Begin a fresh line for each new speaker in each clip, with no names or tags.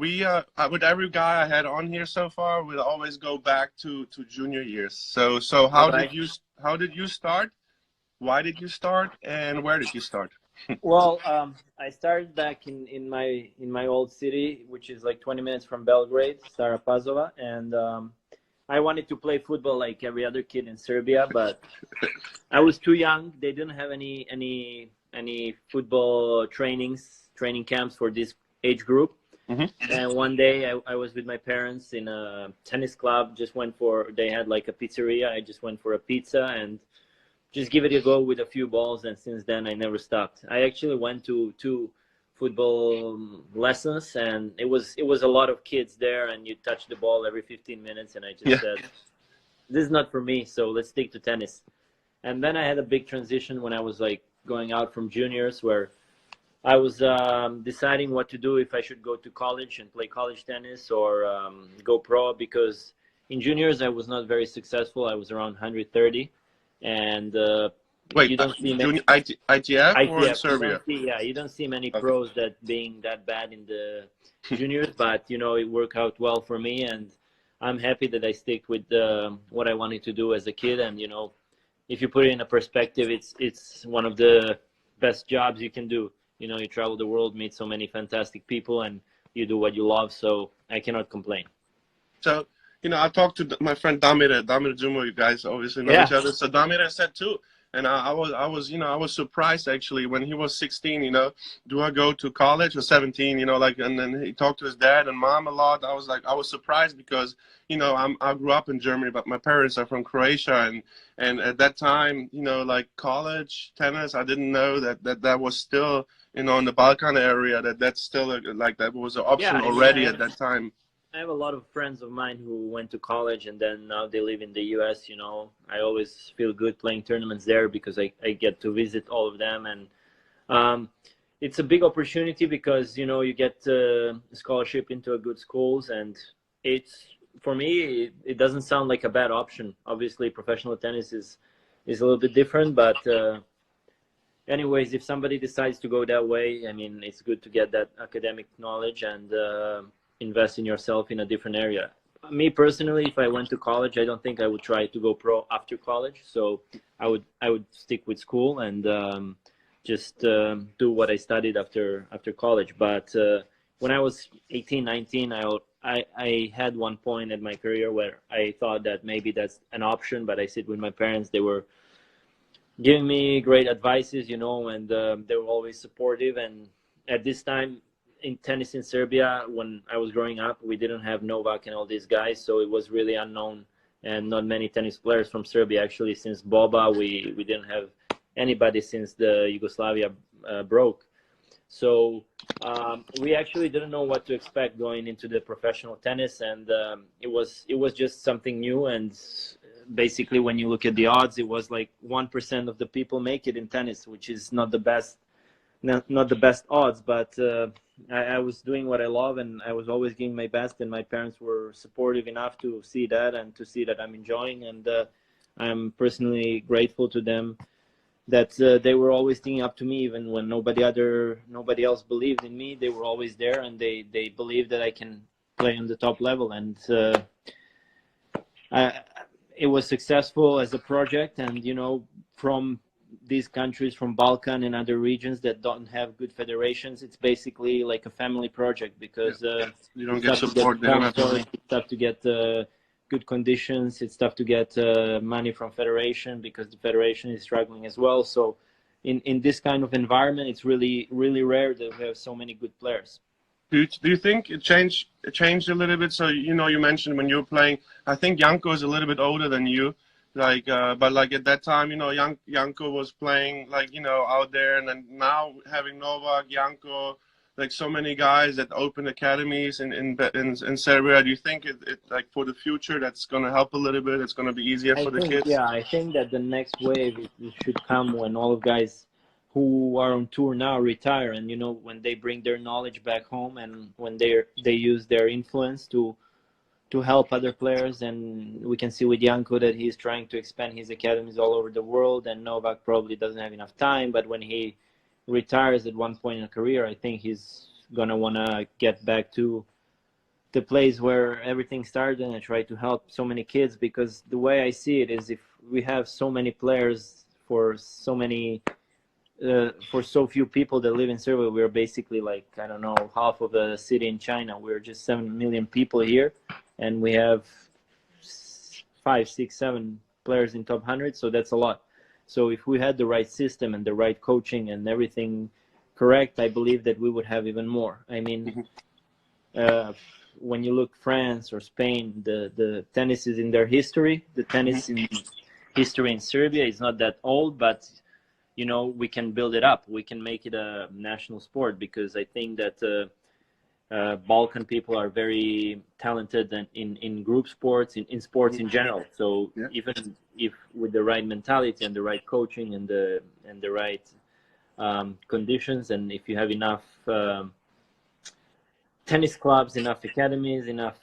We with every guy I had on here so far, we'll always go back to junior years. So
All
how
right.
did you start? Why did you start? And where did you start?
Well, I started back in my old city, which is like 20 minutes from Belgrade, Stara Pazova, and I wanted to play football like every other kid in Serbia, but I was too young. They didn't have any football training camps for this age group.
Mm-hmm.
And one day I was with my parents in a tennis club. They had like a pizzeria. I just went for a pizza and just give it a go with a few balls. And since then I never stopped. I actually went to two football lessons, and it was a lot of kids there, and you touch the ball every 15 minutes. And I just said, this is not for me. So let's stick to tennis. And then I had a big transition when I was like going out from juniors, where I was deciding what to do, if I should go to college and play college tennis or go pro, because in juniors I was not very successful. I was around 130, and
Wait,
you don't see many
ITF or in
ITF.
Serbia?
You don't see many
Okay.
pros that being that bad in the juniors, but it worked out well for me, and I'm happy that I stick with what I wanted to do as a kid. And if you put it in a perspective, it's one of the best jobs you can do. You travel the world, meet so many fantastic people, and you do what you love. So I cannot complain.
So, I talked to my friend Damir Jumo. You guys obviously know
Yeah.
each other. So Damir said too, and I was surprised actually when he was 16. Do I go to college or 17? And then he talked to his dad and mom a lot. I was surprised because I grew up in Germany, but my parents are from Croatia, and at that time, like college tennis, I didn't know that was still in the Balkan area, that's still that was an option
Yeah,
already at that time.
I have a lot of friends of mine who went to college and then now they live in the US. I always feel good playing tournaments there because I get to visit all of them. And it's a big opportunity because, you get a scholarship into a good schools. And for me, it doesn't sound like a bad option. Obviously, professional tennis is a little bit different. But anyways, if somebody decides to go that way, I mean, it's good to get that academic knowledge and invest in yourself in a different area. Me personally, if I went to college, I don't think I would try to go pro after college. So I would stick with school and just do what I studied after college. But when I was 18, 19, I had one point in my career where I thought that maybe that's an option, but I sit with my parents. They were giving me great advices, and they were always supportive. And at this time in tennis in Serbia, when I was growing up, we didn't have Novak and all these guys, so it was really unknown, and not many tennis players from Serbia. Actually, since Boba, we didn't have anybody since the Yugoslavia broke. So we actually didn't know what to expect going into the professional tennis, and it was just something new. And basically, when you look at the odds, it was like 1% of the people make it in tennis, which is not the best, not the best odds. But I was doing what I love, and I was always giving my best, and my parents were supportive enough to see that and to see that I'm enjoying. And I'm personally grateful to them that they were always thinking up to me, even when nobody else believed in me. They were always there, and they believed that I can play on the top level. And it was successful as a project. And from these countries, from Balkan and other regions that don't have good federations, it's basically like a family project, because
you don't get support.
It's tough to get good conditions. It's tough to get money from federation, because the federation is struggling as well. So in this kind of environment, it's really, really rare that we have so many good players.
Do you think it changed a little bit? So you mentioned when you were playing, I think Janko is a little bit older than you, but at that time, Janko was playing out there, and then now having Novak, Janko, so many guys that open academies in Serbia. Do you think it for the future that's going to help a little bit? It's going to be easier for the kids?
Yeah, I think that the next wave it should come when all of guys who are on tour now retire, and when they bring their knowledge back home, and when they use their influence to help other players. And we can see with Janko that he's trying to expand his academies all over the world, and Novak probably doesn't have enough time, but when he retires at one point in a career, I think he's gonna want to get back to the place where everything started, and I try to help so many kids, because the way I see it is, if we have so many players for so many for so few people that live in Serbia, we're basically like, I don't know, half of a city in China. We're just 7 million people here, and we have 5, 6, 7 players in top 100, so that's a lot. So if we had the right system and the right coaching and everything correct, I believe that we would have even more. I mean, when you look France or Spain, the tennis is in their history. The tennis in history in Serbia is not that old, but you know, we can build it up. We can make it a national sport, because I think that Balkan people are very talented in group sports, in sports in general. So even if with the right mentality and the right coaching and the right conditions, and if you have enough tennis clubs, enough academies, enough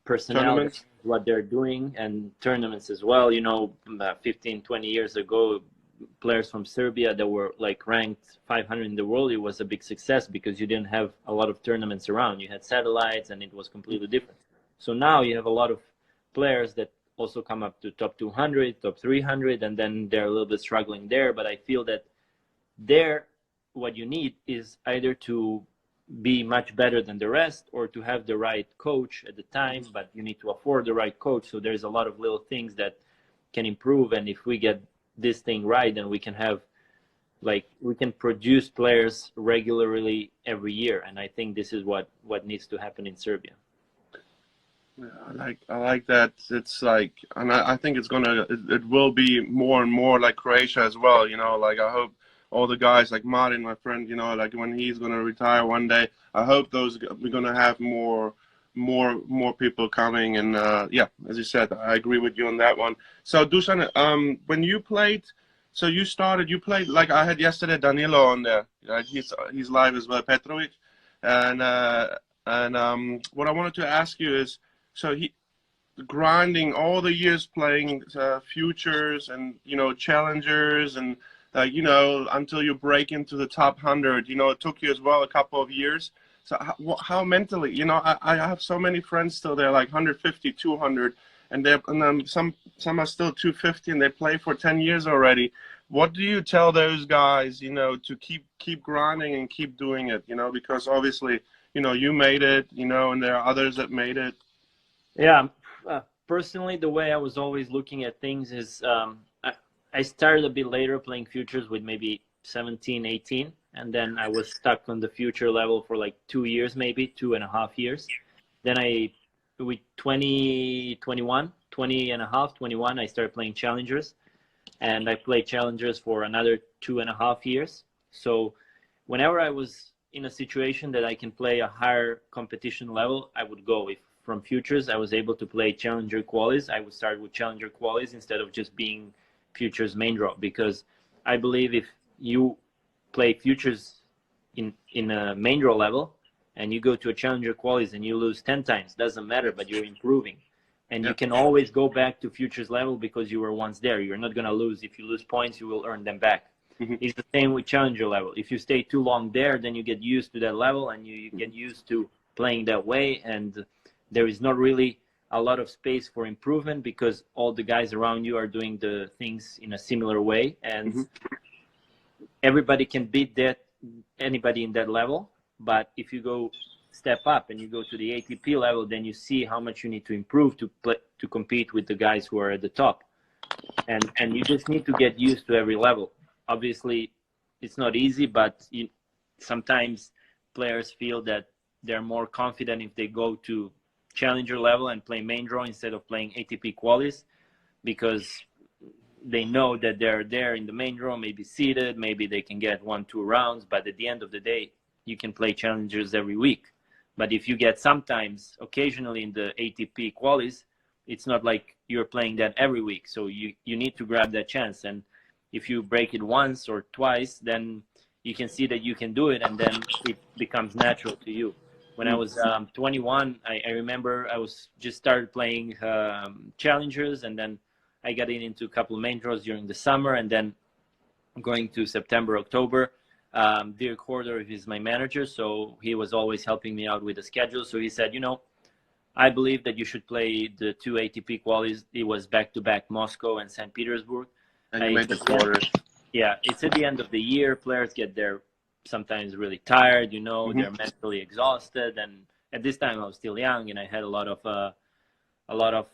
personnel, what they're doing, and tournaments as well. You know, 15, 20 years ago, players from Serbia that were like ranked 500 in the world, it was a big success, because you didn't have a lot of tournaments around. You had satellites, and it was completely different. So now you have a lot of players that also come up to top 200, top 300, and then they're a little bit struggling there. But I feel that there, what you need is either to be much better than the rest, or to have the right coach at the time, but you need to afford the right coach. So there's a lot of little things that can improve, and if we get this thing right, then we can have, like, we can produce players regularly every year. And I think this is what needs to happen in Serbia.
Yeah, I like that. It's like, and I think it will be more and more like Croatia as well. You know, like, I hope all the guys like Martin, my friend, you know, like when he's gonna retire one day, I hope we're gonna have more people coming. And yeah, as you said, I agree with you on that one. So Dusan, when you played, so you played, like I had yesterday Danilo on there, right? He's live as well, Petrovic, and what I wanted to ask you is, so he grinding all the years playing futures and, you know, challengers, and you know, until you break into the top 100, you know, it took you as well a couple of years. So how mentally, you know, I have so many friends still, they're like 150, 200, and some are still 250, and they play for 10 years already. What do you tell those guys, you know, to keep grinding and keep doing it, you know, because obviously, you know, you made it, you know, and there are others that made it.
Yeah, personally, the way I was always looking at things is, I started a bit later playing futures with maybe 17, 18. And then I was stuck on the future level for like 2 years, maybe 2.5 years. Then with 20 and a half, 21, I started playing challengers, and I played challengers for another 2.5 years. So whenever I was in a situation that I can play a higher competition level, I would go. If from futures I was able to play challenger qualies, I would start with challenger qualies instead of just being futures main draw, because I believe if you play futures in a main draw level and you go to a challenger qualies and you lose 10 times, doesn't matter, but you're improving. And you can always go back to futures level because you were once there. You're not going to lose. If you lose points, you will earn them back. It's the same with challenger level. If you stay too long there, then you get used to that level, and you get used to playing that way, and there is not really a lot of space for improvement, because all the guys around you are doing the things in a similar way, and everybody can beat anybody in that level. But if you go step up and you go to the ATP level, then you see how much you need to improve to compete with the guys who are at the top. And you just need to get used to every level. Obviously, it's not easy, but sometimes players feel that they're more confident if they go to challenger level and play main draw instead of playing ATP qualies, because they know that they're there in the main draw, maybe seeded, maybe they can get 1-2 rounds, but at the end of the day, you can play challengers every week. But if you get sometimes, occasionally in the ATP qualies, it's not like you're playing that every week. So you need to grab that chance. And if you break it once or twice, then you can see that you can do it, and then it becomes natural to you. When I was 21, I remember I was just started playing challengers, and then I got into a couple of main draws during the summer, and then going to September, October. Dirk Horder is my manager, so he was always helping me out with the schedule. So he said, you know, I believe that you should play the 2 ATP qualies. It was back-to-back Moscow and St. Petersburg.
And you made the quarters.
Yeah, it's at the end of the year. Players get there sometimes really tired, you know, they're mentally exhausted. And at this time I was still young and I had a lot of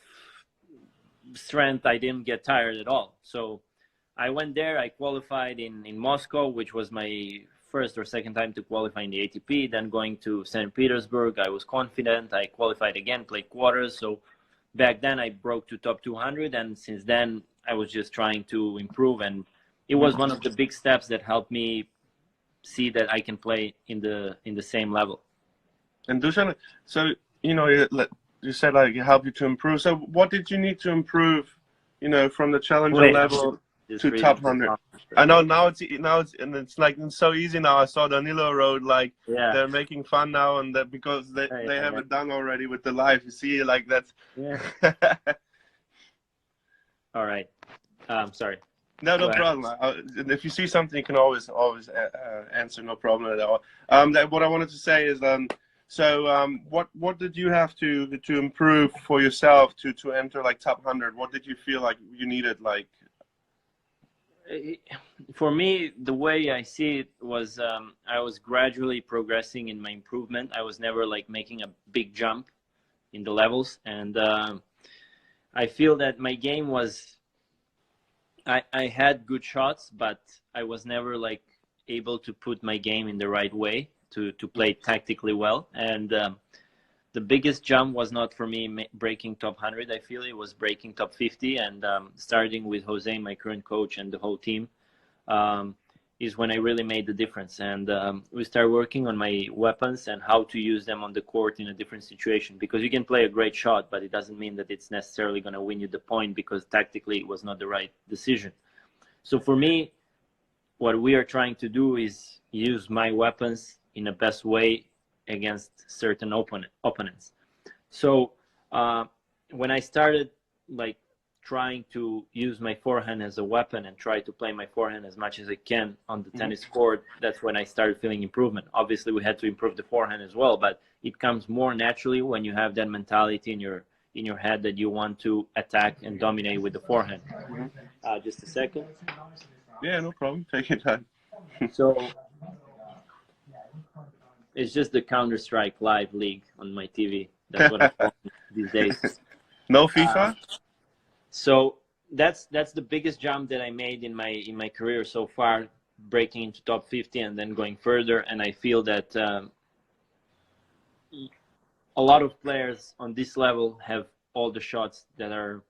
strength. I didn't get tired at all. So I went there, I qualified in Moscow, which was my first or second time to qualify in the ATP. Then going to St. Petersburg, I was confident. I qualified again, played quarters. So back then I broke to top 200. And since then I was just trying to improve. And it was one of the big steps that helped me see that I can play in the same level. And
Dusan, so, you know, you said like it helped you to improve. So what did you need to improve, you know, from the challenger level to top 100? I know now it's and it's like it's so easy now. I saw Danilo wrote like they're making fun now, and that because they have it done already with the live. You see, like that's. Yeah.
All right. Sorry.
No problem. If you see something, you can always answer. No problem at all. What I wanted to say is, what did you have to improve for yourself to enter like top 100? What did you feel like you needed? Like,
for me, the way I see it was I was gradually progressing in my improvement. I was never like making a big jump in the levels, and I feel that my game was. I had good shots, but I was never like able to put my game in the right way to play tactically well. And the biggest jump was not for me breaking top 100. I feel it was breaking top 50, and starting with Jose, my current coach, and the whole team is when I really made the difference. And we started working on my weapons and how to use them on the court in a different situation, because you can play a great shot, but it doesn't mean that it's necessarily going to win you the point, because tactically it was not the right decision. So for me, what we are trying to do is use my weapons in the best way against certain opponents. So when I started like trying to use my forehand as a weapon and try to play my forehand as much as I can on the tennis court, that's when I started feeling improvement. Obviously, we had to improve the forehand as well, but it comes more naturally when you have that mentality in your head that you want to attack and dominate with the forehand. Just a second.
Yeah, no problem. Take your time.
So it's just the Counter-Strike Live League on my TV. That's what I'm calling these days.
No FIFA?
So that's the biggest jump that I made in my career so far, breaking into top 50 and then going further. And I feel that a lot of players on this level have all the shots that are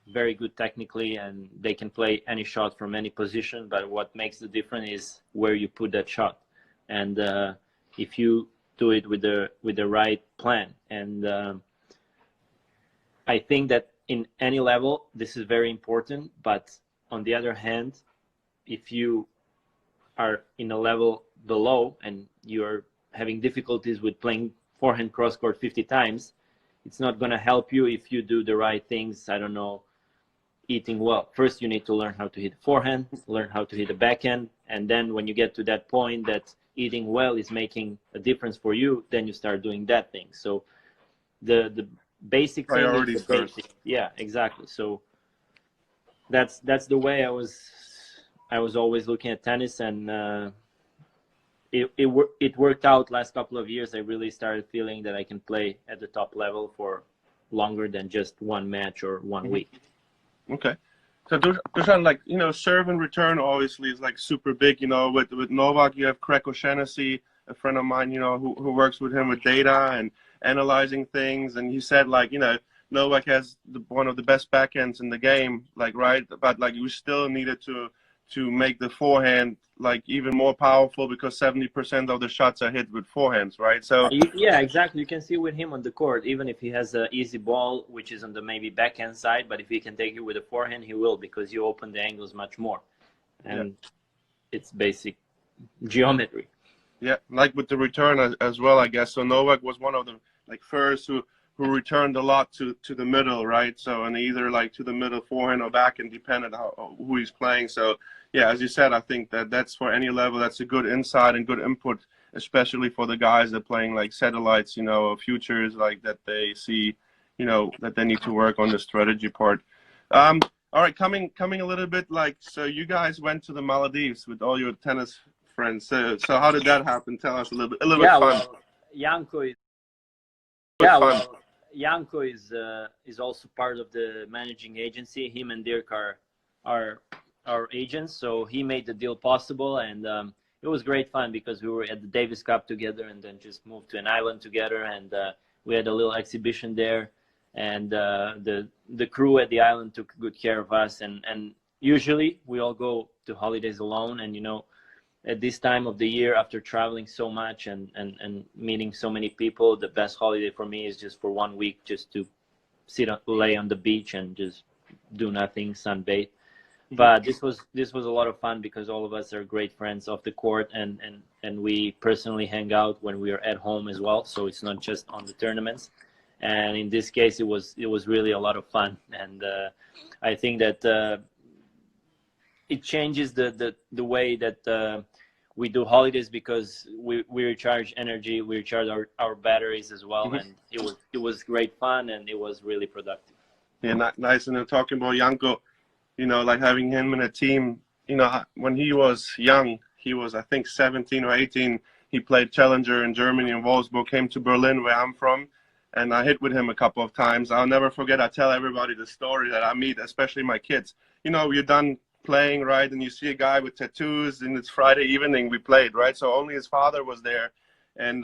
very good technically, and they can play any shot from any position. But what makes the difference is where you put that shot, and if you do it with the right plan. And I think that in any level, this is very important. But on the other hand, if you are in a level below and you're having difficulties with playing forehand cross-court 50 times, it's not going to help you if you do the right things. I don't know, eating well. First, you need to learn how to hit the forehand, learn how to hit the backhand. And then when you get to that point that eating well is making a difference for you, then you start doing that thing. So the basic thing is the basic. Yeah, exactly. So that's the way I was always looking at tennis, and it worked out last couple of years. I really started feeling that I can play at the top level for longer than just one match or 1 week.
Okay. So Dusan, like, you know, serve and return obviously is like super big, you know. With Novak, you have Craig O'Shaughnessy, a friend of mine, you know, who works with him with data and analyzing things. And he said, like, you know, Novak has one of the best backhands in the game, like, right? But like, you still needed to make the forehand like even more powerful, because 70% of the shots are hit with forehands, right? So
yeah, exactly. You can see with him on the court, even if he has an easy ball, which is on the maybe backhand side, but if he can take it with a forehand, he will, because you open the angles much more, and it's basic geometry.
Yeah, like with the return as well, I guess. So Novak was one of the like first who returned a lot to the middle, right? So, and either like to the middle forehand or backhand, depending on who he's playing. So yeah, as you said, I think that's for any level, that's a good insight and good input especially for the guys that playing like satellites, you know, futures, like that they see, you know, that they need to work on the strategy part. All right, coming a little bit like, so you guys went to the Maldives with all your tennis friends. So how did that happen? Tell us a little bit
Yeah,
fun.
well, Janko is
Yeah,
well, Janko is also part of the managing agency. Him and Dirk are our agents, so he made the deal possible, and it was great fun because we were at the Davis Cup together, and then just moved to an island together, and we had a little exhibition there, and the crew at the island took good care of us, and usually we all go to holidays alone, and you know, at this time of the year, after traveling so much and meeting so many people, the best holiday for me is just for 1 week, just to lay on the beach and just do nothing, sunbathe. But this was a lot of fun because all of us are great friends off the court, and we personally hang out when we are at home as well. So it's not just on the tournaments. And in this case, it was really a lot of fun, and I think that it changes the way that we do holidays, because we recharge energy, we recharge our batteries as well, and it was great fun, and it was really productive.
Yeah, nice. And then talking about Janko, you know, like having him in a team, you know, when he was young, he was, I think, 17 or 18. He played Challenger in Germany, in Wolfsburg, came to Berlin, where I'm from, and I hit with him a couple of times. I'll never forget, I tell everybody the story that I meet, especially my kids. You know, you're done playing, right, and you see a guy with tattoos, and it's Friday evening, we played, right, so only his father was there, and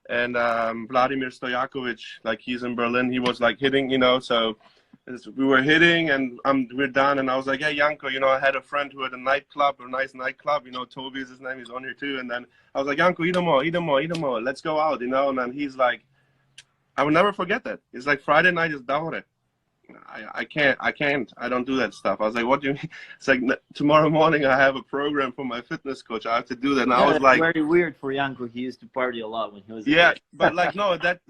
Vladimir Stojakovic, like, he's in Berlin, he was like hitting, you know, so we were hitting, and we're done, and I was like, hey, Janko, you know, I had a friend who had a nightclub, a nice nightclub, you know, Toby is his name, he's on here too, and then I was like, Janko, idemo, let's go out, you know, and then he's like, I will never forget that. It's like Friday night is Davor. I can't, I don't do that stuff. I was like, what do you mean? It's like, tomorrow morning I have a program for my fitness coach. I have to do that. And
yeah,
I was like,
very weird for Janko. He used to party a lot when he was
yeah, but like, no, that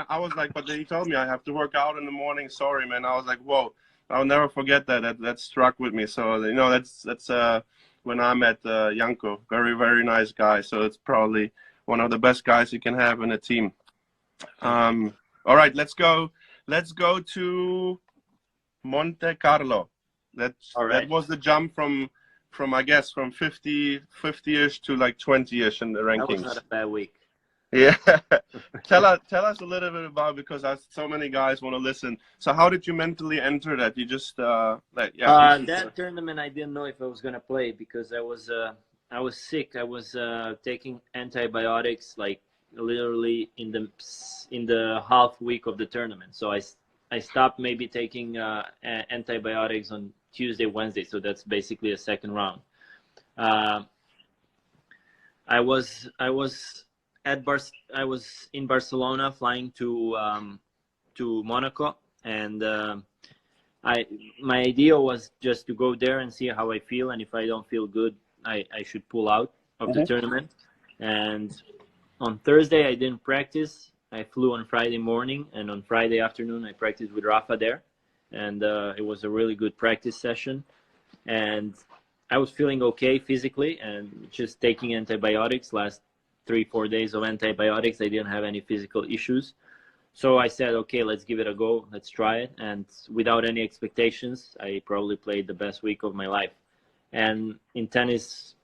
I was like, but he told me I have to work out in the morning. Sorry, man. I was like, whoa, I'll never forget that. That struck with me. So, you know, that's when I met Janko, very, very nice guy. So it's probably one of the best guys you can have in a team. All right, let's go to Monte Carlo. That was the jump from I guess from 50-ish to like 20-ish in the rankings.
That was not a bad week.
Yeah. tell us a little bit about, because so many guys want to listen. So how did you mentally enter that? You just
that tournament I didn't know if I was gonna play, because I was sick. I was taking antibiotics like literally in the half week of the tournament. So I stopped maybe taking antibiotics on Tuesday, Wednesday. So that's basically a second round. I was in Barcelona, flying to Monaco, and my idea was just to go there and see how I feel, and if I don't feel good, I should pull out of the tournament. And on Thursday, I didn't practice. I flew on Friday morning, and on Friday afternoon, I practiced with Rafa there. And it was a really good practice session. And I was feeling okay physically, and just taking antibiotics, last 3-4 days of antibiotics, I didn't have any physical issues. So I said, okay, let's give it a go. Let's try it. And without any expectations, I probably played the best week of my life. And in tennis,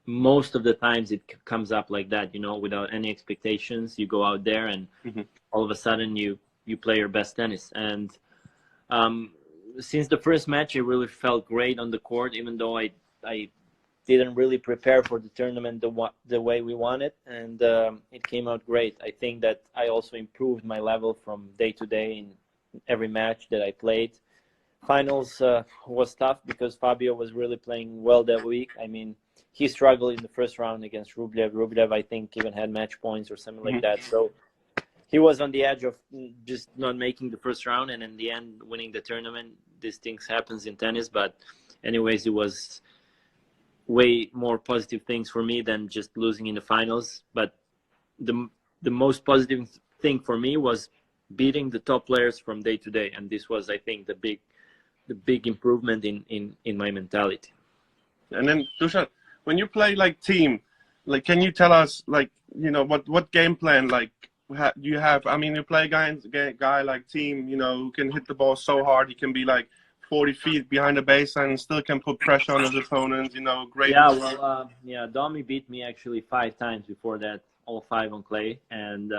most of the times it comes up like that, you know, without any expectations. You go out there and all of a sudden you play your best tennis. And since the first match, I really felt great on the court, even though I didn't really prepare for the tournament the way we wanted, and it came out great. I think that I also improved my level from day to day in every match that I played. Finals was tough because Fabio was really playing well that week. I mean, he struggled in the first round against Rublev. Rublev, I think, even had match points or something like that. So he was on the edge of just not making the first round, and in the end, winning the tournament. These things happens in tennis, but anyways, it was way more positive things for me than just losing in the finals. But the most positive thing for me was beating the top players from day to day, and this was, I think, the big improvement in my mentality.
And then, Dusan, when you play like team, like, can you tell us, like, you know, what game plan, like, do you have? I mean, you play a guy like Team, you know, who can hit the ball so hard. He can be like 40 feet behind the baseline and still can put pressure on his opponents. You know, great.
Yeah, well, yeah, Domi beat me actually 5 times before that, all 5 on clay, and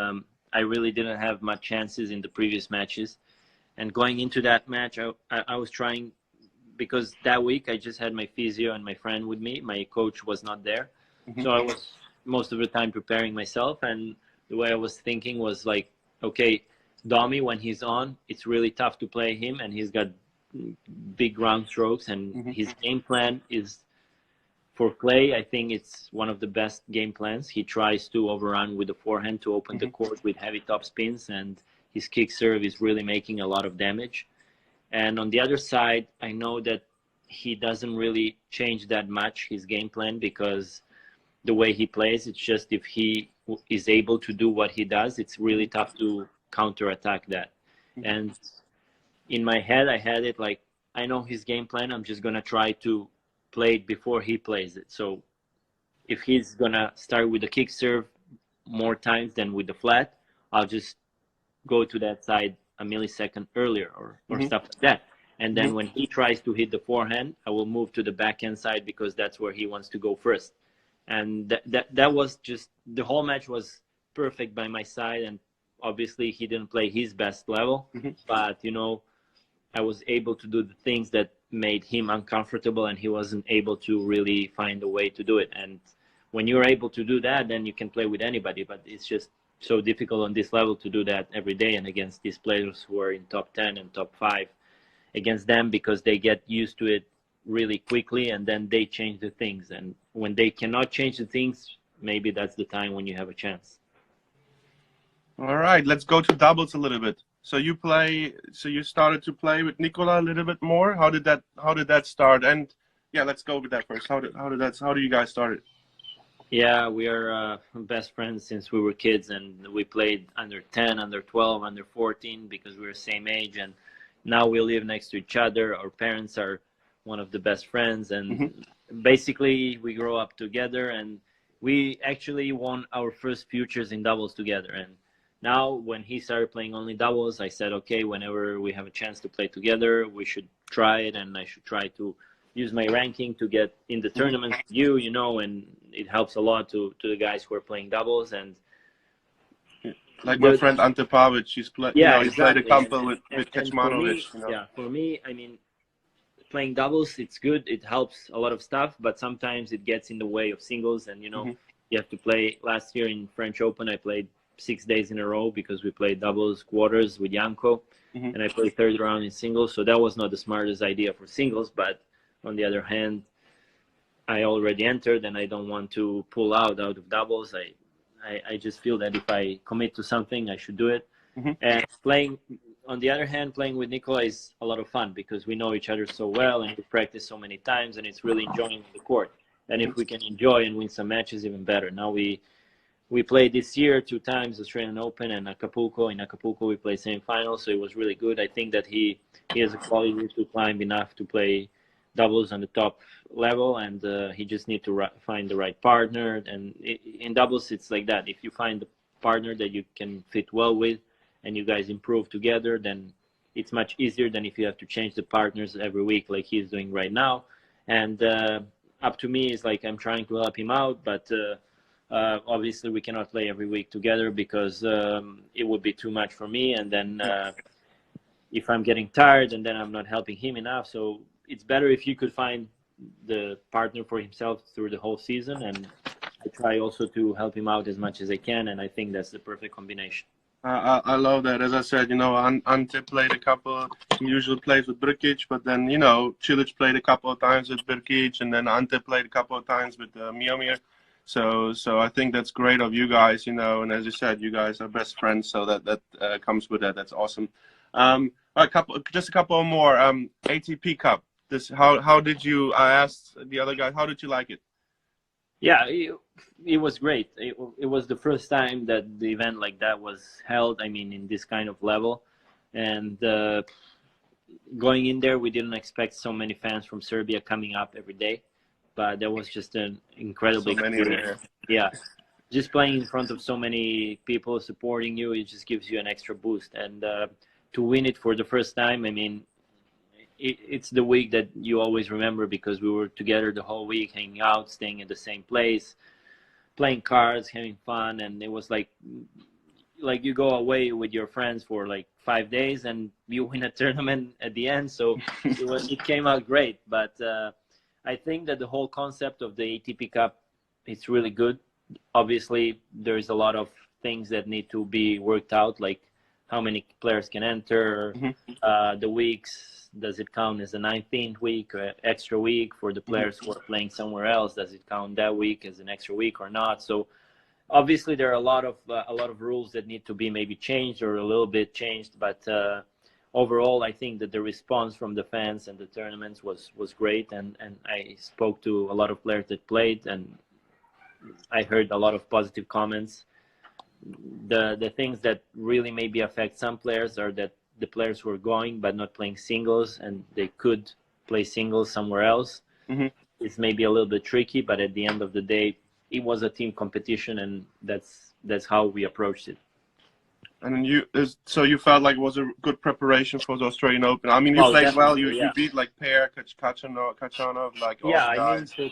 I really didn't have much chances in the previous matches. And going into that match, I was trying, because that week I just had my physio and my friend with me. My coach was not there, so I was most of the time preparing myself. And the way I was thinking was like, okay, Domi, when he's on, it's really tough to play him, and he's got big ground strokes, and his game plan is for clay. I think it's one of the best game plans. He tries to overrun with the forehand to open the court with heavy top spins, and his kick serve is really making a lot of damage. And on the other side, I know that he doesn't really change that much his game plan, because the way he plays, it's just if he is able to do what he does, it's really tough to counterattack that. And in my head, I had it like, I know his game plan. I'm just going to try to play it before he plays it. So if he's going to start with the kick serve more times than with the flat, I'll just go to that side a millisecond earlier or stuff like that. And then when he tries to hit the forehand, I will move to the backhand side, because that's where he wants to go first. And that was just, the whole match was perfect by my side. And obviously he didn't play his best level, but, you know, I was able to do the things that made him uncomfortable, and he wasn't able to really find a way to do it. And when you're able to do that, then you can play with anybody. But it's just so difficult on this level to do that every day, and against these players who are in top 10 and top 5, against them, because they get used to it really quickly, and then they change the things. And when they cannot change the things, maybe that's the time when you have a chance.
All right, let's go to doubles a little bit. So you started to play with Nikola a little bit more. How did that start? And yeah, let's go with that first. How do you guys start it?
Yeah, we are best friends since we were kids, and we played under 10, under 12, under 14, because we were same age. And now we live next to each other. Our parents are one of the best friends, and basically we grow up together. And we actually won our first futures in doubles together. And now when he started playing only doubles, I said, okay, whenever we have a chance to play together, we should try it, and I should try to use my ranking to get in the tournament with you know, and it helps a lot to the guys who are playing doubles. And
like my friend Ante Pavic, he's played a couple with Kecmanovic. You know?
Yeah, for me, I mean, playing doubles, it's good. It helps a lot of stuff, but sometimes it gets in the way of singles. And, you know, you have to play. Last year in French Open, I played 6 days in a row, because we played doubles quarters with Janko, and I played third round in singles. So that was not the smartest idea for singles. But on the other hand, I already entered, and I don't want to pull out of doubles. I just feel that if I commit to something, I should do it. And on the other hand, playing with Nikola is a lot of fun, because we know each other so well, and we practice so many times, and it's really enjoying the court. And if we can enjoy and win some matches, even better. Now we played this year 2 times, Australian Open and Acapulco. In Acapulco, we played semi-finals, so it was really good. I think that he has a quality to climb enough to play doubles on the top level, and he just need to find the right partner. And in doubles, it's like that. If you find the partner that you can fit well with, and you guys improve together, then it's much easier than if you have to change the partners every week like he's doing right now. And up to me is like, I'm trying to help him out, but obviously we cannot play every week together, because it would be too much for me. And then if I'm getting tired, and then I'm not helping him enough. So it's better if you could find the partner for himself through the whole season. And I try also to help him out as much as I can. And I think that's the perfect combination.
I love that. As I said, you know, Ante played a couple, he usually plays with Brkic, but then, you know, Cilic played a couple of times with Brkic, and then Ante played a couple of times with Miomir. So I think that's great of you guys, you know, and as you said, you guys are best friends, so that comes with that. That's awesome. Just a couple more. ATP Cup. How did you? I asked the other guy, how did you like it?
Yeah, it was great. It was the first time that the event like that was held. I mean, in this kind of level, and going in there, we didn't expect so many fans from Serbia coming up every day. but that was just an incredible
So many
experience. Yeah, just playing in front of so many people supporting you, it just gives you an extra boost. And to win it for the first time, I mean, it's the week that you always remember, because we were together the whole week, hanging out, staying in the same place, playing cards, having fun. And it was like you go away with your friends for like 5 days and you win a tournament at the end. So it came out great. But I think that the whole concept of the ATP Cup, it's really good. Obviously, there's a lot of things that need to be worked out, like how many players can enter, the weeks. Does it count as a 19th week or extra week for the players who are playing somewhere else? Does it count that week as an extra week or not? So obviously there are a lot of rules that need to be maybe changed or a little bit changed. But overall, I think that the response from the fans and the tournaments was great. And I spoke to a lot of players that played, and I heard a lot of positive comments. The things that really maybe affect some players are that the players who are going but not playing singles, and they could play singles somewhere else. It's maybe a little bit tricky, but at the end of the day, it was a team competition, and that's how we approached it.
And so you felt like it was a good preparation for the Australian Open. I mean, you played well. You beat like Per Kachanov, like all the guys.
I mean,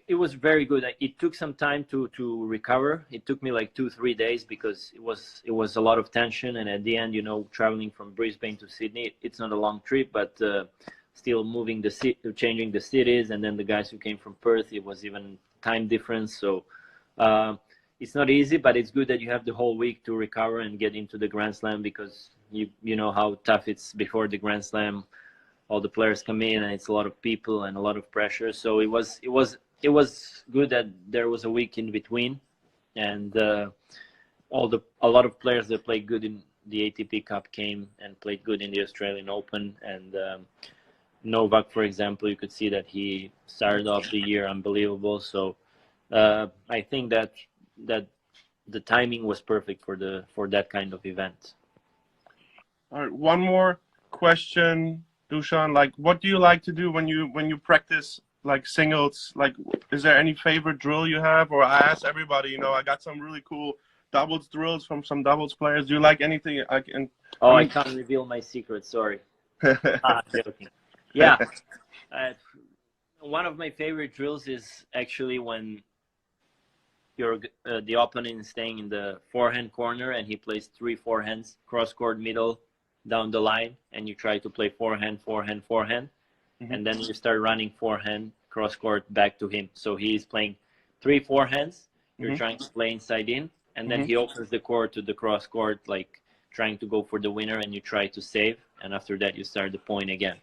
it was very good. It took some time to recover. It took me like 2-3 days, because it was a lot of tension. And at the end, traveling from Brisbane to Sydney, it's not a long trip, but still moving changing the cities. And then the guys who came from Perth, it was even time difference. So it's not easy, but it's good that you have the whole week to recover and get into the Grand Slam, because you know how tough it's before the Grand Slam. All the players come in, and it's a lot of people and a lot of pressure. So it was good that there was a week in between, and a lot of players that played good in the ATP Cup came and played good in the Australian Open. And Novak, for example, you could see that he started off the year unbelievable. So I think that the timing was perfect for that kind of event.
All right, one more question, Dusan. Like, what do you like to do when you practice like singles? Like, is there any favorite drill you have? Or I ask everybody, I got some really cool doubles drills from some doubles players. Do you like anything? I
can't reveal my secret. Sorry. Joking. Yeah. One of my favorite drills is actually when the opponent is staying in the forehand corner, and he plays 3 forehands, cross court, middle, down the line, and you try to play forehand, forehand, forehand. And then you start running forehand, cross court, back to him. So he is playing 3 forehands. You're trying to play inside in, and then he opens the court to the cross court, like trying to go for the winner, and you try to save. And after that, you start the point again.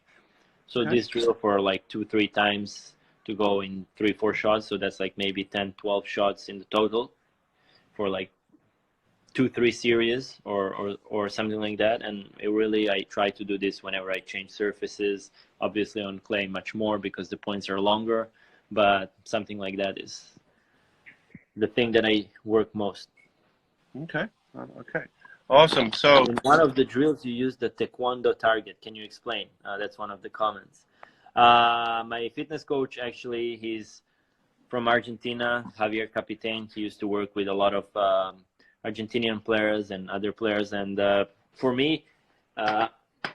So this drill for like 2-3 times to go in 3-4 shots. So that's like maybe 10-12 shots in the total for like 2-3 series or something like that. And I try to do this whenever I change surfaces. Obviously on clay much more, because the points are longer, but something like that is the thing that I work most.
Okay. Awesome. So
in one of the drills you use the taekwondo target. Can you explain? That's one of the comments. My fitness coach, actually, he's from Argentina, Javier Capitain. He used to work with a lot of Argentinian players and other players. And for me,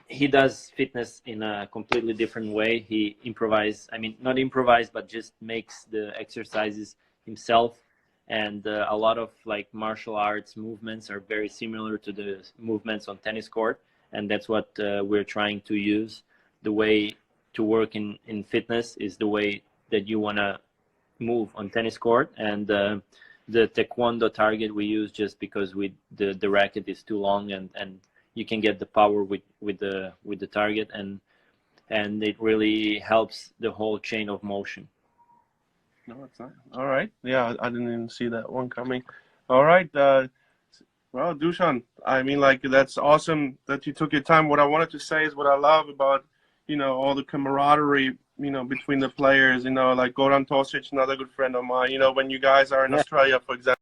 he does fitness in a completely different way. He not improvise, but just makes the exercises himself. And a lot of like martial arts movements are very similar to the movements on tennis court. And that's what we're trying to use. The way to work in fitness is the way that you want to move on tennis court. And the taekwondo target we use just because the racket is too long, and you can get the power with the target, and it really helps the whole chain of motion.
No, it's not. All right. Yeah, I didn't even see that one coming. All right. Well, Dusan, I mean, like, that's awesome that you took your time. What I wanted to say is what I love about, all the camaraderie, between the players, like Goran Tosic, another good friend of mine, when you guys are in Australia, for example.